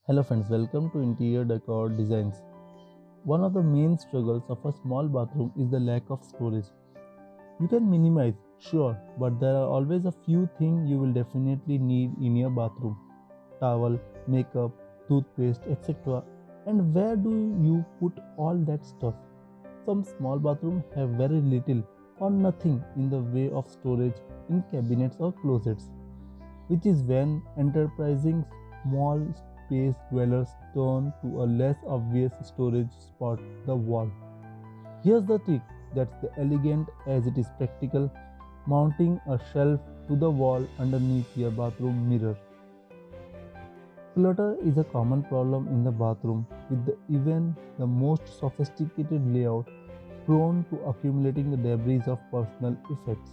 Hello friends, welcome to Interior Decor Designs. One of the main struggles of a small bathroom is the lack of storage. You can minimize, sure, but there are always a few things you will definitely need in your bathroom. Towel, makeup, toothpaste, etc. And where do you put all that stuff? Some small bathrooms have very little or nothing in the way of storage in cabinets or closets, which is when enterprising small space dwellers turn to a less obvious storage spot, the wall. Here's the trick that's the elegant as it is practical, mounting a shelf to the wall underneath your bathroom mirror. Clutter is a common problem in the bathroom, with even the most sophisticated layout prone to accumulating the debris of personal effects.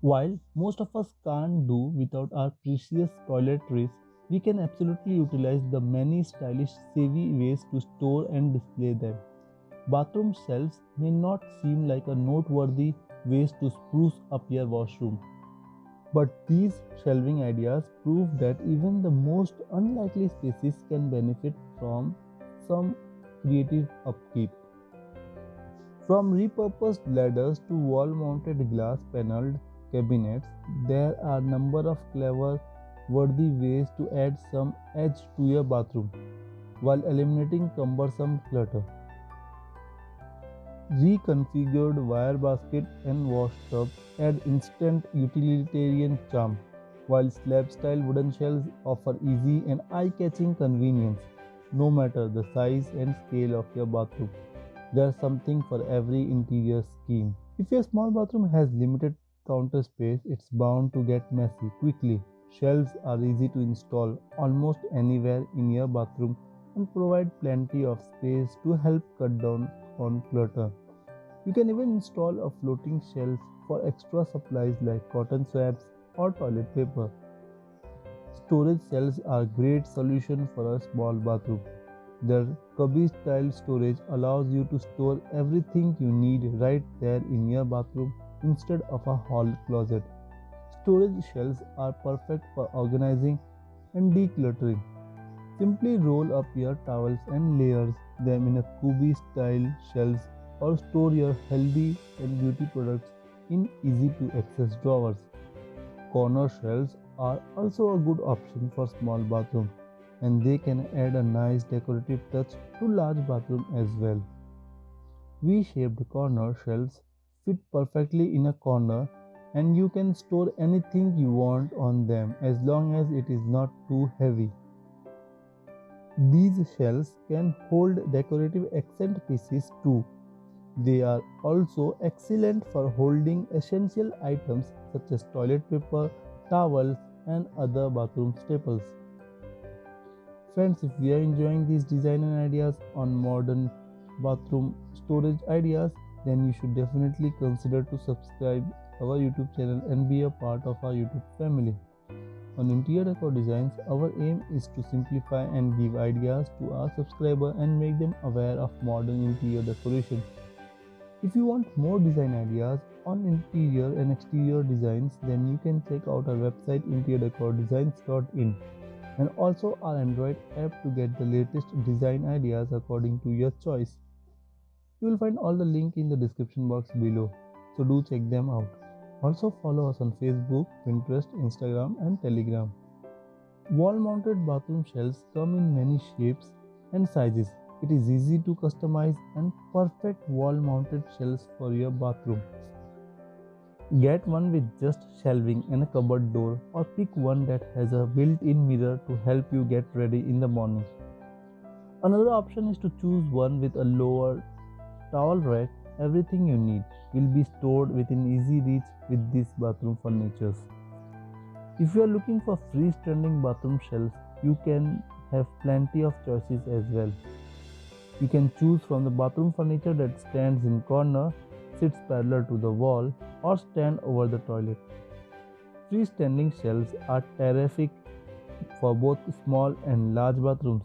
While most of us can't do without our precious toiletries, we can absolutely utilize the many stylish, savvy ways to store and display them. Bathroom shelves may not seem like a noteworthy ways to spruce up your washroom, but these shelving ideas prove that even the most unlikely spaces can benefit from some creative upkeep. From repurposed ladders to wall-mounted glass paneled cabinets, there are a number of clever, worthy ways to add some edge to your bathroom while eliminating cumbersome clutter. Reconfigured wire basket and wash tub add instant utilitarian charm, while slab-style wooden shelves offer easy and eye-catching convenience, no matter the size and scale of your bathroom. There's something for every interior scheme. If your small bathroom has limited counter space, it's bound to get messy quickly. Shelves are easy to install almost anywhere in your bathroom and provide plenty of space to help cut down on clutter. You can even install a floating shelf for extra supplies like cotton swabs or toilet paper. Storage cells are a great solution for a small bathroom. Their cubby style storage allows you to store everything you need right there in your bathroom instead of a hall closet. Storage shelves are perfect for organizing and decluttering. Simply roll up your towels and layers them in a cubby style shelves or store your healthy and beauty products in easy to access drawers. Corner shelves are also a good option for small bathroom and they can add a nice decorative touch to large bathroom as well. V-shaped corner shelves fit perfectly in a corner and you can store anything you want on them as long as it is not too heavy. These shelves can hold decorative accent pieces too. They are also excellent for holding essential items such as toilet paper, towels, and other bathroom staples. Friends, if you are enjoying these design and ideas on modern bathroom storage ideas, then you should definitely consider to subscribe our YouTube channel and be a part of our YouTube family. On Interior Decor Designs, our aim is to simplify and give ideas to our subscriber and make them aware of modern interior decoration. If you want more design ideas on interior and exterior designs, then you can check out our website interiordecordesigns.in and also our Android app to get the latest design ideas according to your choice. You will find all the link in the description box below, so do check them out. Also follow us on Facebook, Pinterest, Instagram and Telegram. Wall-mounted bathroom shelves come in many shapes and sizes. It is easy to customize and perfect wall-mounted shelves for your bathroom. Get one with just shelving and a cupboard door or pick one that has a built-in mirror to help you get ready in the morning. Another option is to choose one with a lower towel rack. Everything you need will be stored within easy reach with these bathroom furnitures. If you are looking for freestanding bathroom shelves, you can have plenty of choices as well. You can choose from the bathroom furniture that stands in corner, sits parallel to the wall, or stand over the toilet. Freestanding shelves are terrific for both small and large bathrooms.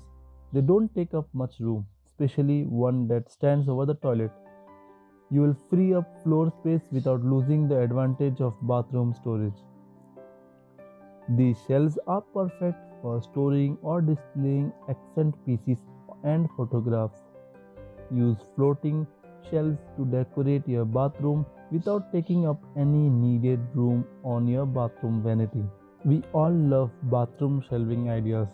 They don't take up much room, especially one that stands over the toilet. You will free up floor space without losing the advantage of bathroom storage. These shelves are perfect for storing or displaying accent pieces and photographs. Use floating shelves to decorate your bathroom without taking up any needed room on your bathroom vanity. We all love bathroom shelving ideas.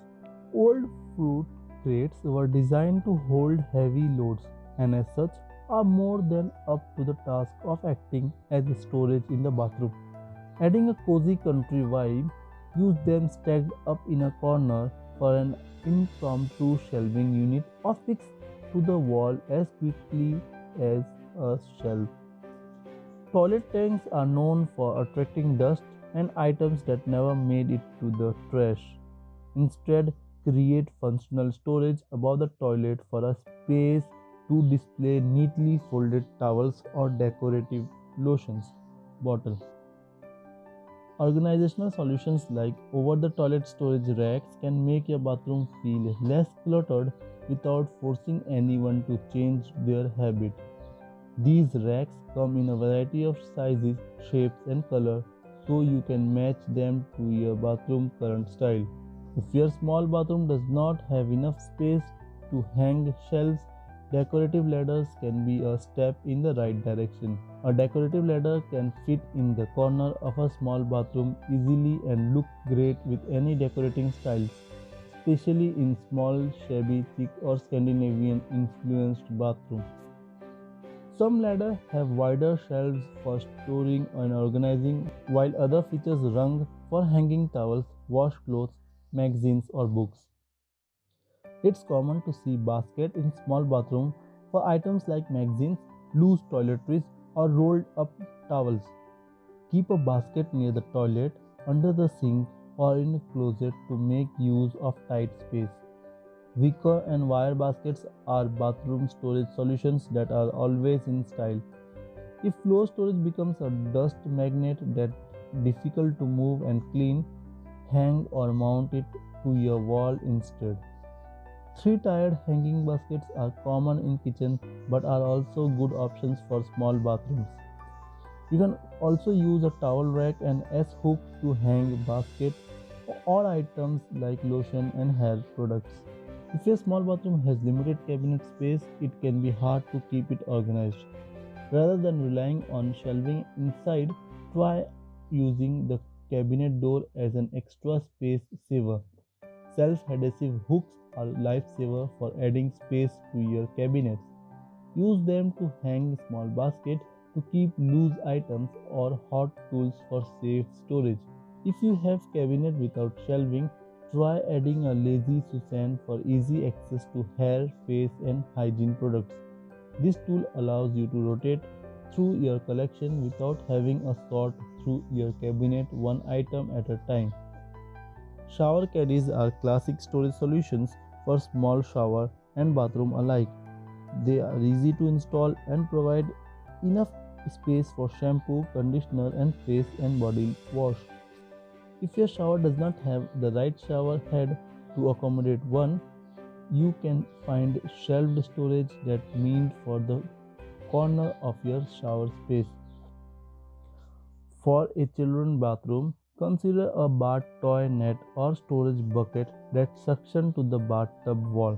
Old fruit crates were designed to hold heavy loads and, as such, are more than up to the task of acting as storage in the bathroom. Adding a cozy country vibe, use them stacked up in a corner for an impromptu shelving unit affixed to the wall as quickly as a shelf. Toilet tanks are known for attracting dust and items that never made it to the trash. Instead, create functional storage above the toilet for a space to display neatly folded towels or decorative lotions bottle. Organizational solutions like over the toilet storage racks can make your bathroom feel less cluttered without forcing anyone to change their habit. These racks come in a variety of sizes, shapes, and color so you can match them to your bathroom current style. If your small bathroom does not have enough space to hang shelves, decorative ladders can be a step in the right direction. A decorative ladder can fit in the corner of a small bathroom easily and look great with any decorating styles, especially in small, shabby, thick, or Scandinavian influenced bathrooms. Some ladders have wider shelves for storing and organizing, while other features rung for hanging towels, washcloths, magazines, or books. It's common to see baskets in small bathrooms for items like magazines, loose toiletries, or rolled up towels. Keep a basket near the toilet, under the sink, or in a closet to make use of tight space. Wicker and wire baskets are bathroom storage solutions that are always in style. If floor storage becomes a dust magnet that's difficult to move and clean, hang or mount it to your wall instead. Three-tiered hanging baskets are common in kitchens but are also good options for small bathrooms. You can also use a towel rack and S-hook to hang basket or items like lotion and hair products. If your small bathroom has limited cabinet space, it can be hard to keep it organized. Rather than relying on shelving inside, try using the cabinet door as an extra space saver. Self-adhesive hooks are lifesaver for adding space to your cabinets. Use them to hang small baskets to keep loose items or hot tools for safe storage. If you have cabinet without shelving, try adding a lazy Susan for easy access to hair, face, and hygiene products. This tool allows you to rotate through your collection without having a sort through your cabinet one item at a time. Shower caddies are classic storage solutions for small shower and bathroom alike. They are easy to install and provide enough space for shampoo, conditioner, and face and body wash. If your shower does not have the right shower head to accommodate one, you can find shelved storage that's meant for the corner of your shower space. For a children's bathroom, consider a bath toy net or storage bucket that's suction to the bathtub wall.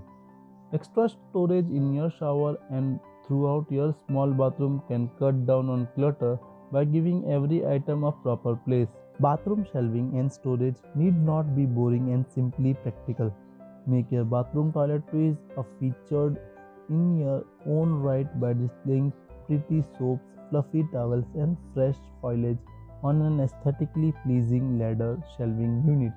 Extra storage in your shower and throughout your small bathroom can cut down on clutter by giving every item a proper place. Bathroom shelving and storage need not be boring and simply practical. Make your bathroom toiletries a featured in your own right by displaying pretty soaps, fluffy towels, and fresh foliage on an aesthetically pleasing ladder shelving unit.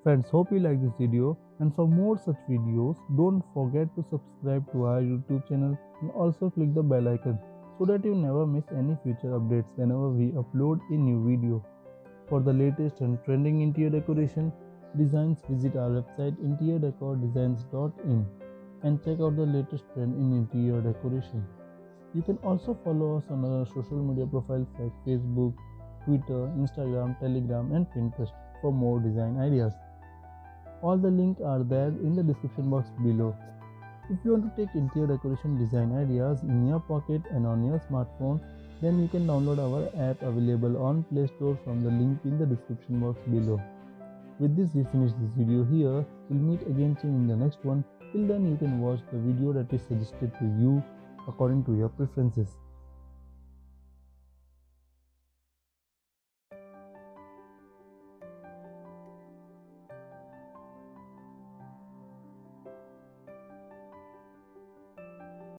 Friends, hope you like this video, and for more such videos, don't forget to subscribe to our YouTube channel and also click the bell icon so that you never miss any future updates whenever we upload a new video. For the latest and trending interior decoration designs, visit our website interiordecordesigns.in and check out the latest trend in interior decoration. You can also follow us on our social media profiles like Facebook, Twitter, Instagram, Telegram, and Pinterest for more design ideas. All the links are there in the description box below. If you want to take interior decoration design ideas in your pocket and on your smartphone, then you can download our app available on Play Store from the link in the description box below. With this, we finish this video here. We'll meet again soon in the next one. Till then, you can watch the video that is suggested to you according to your preferences.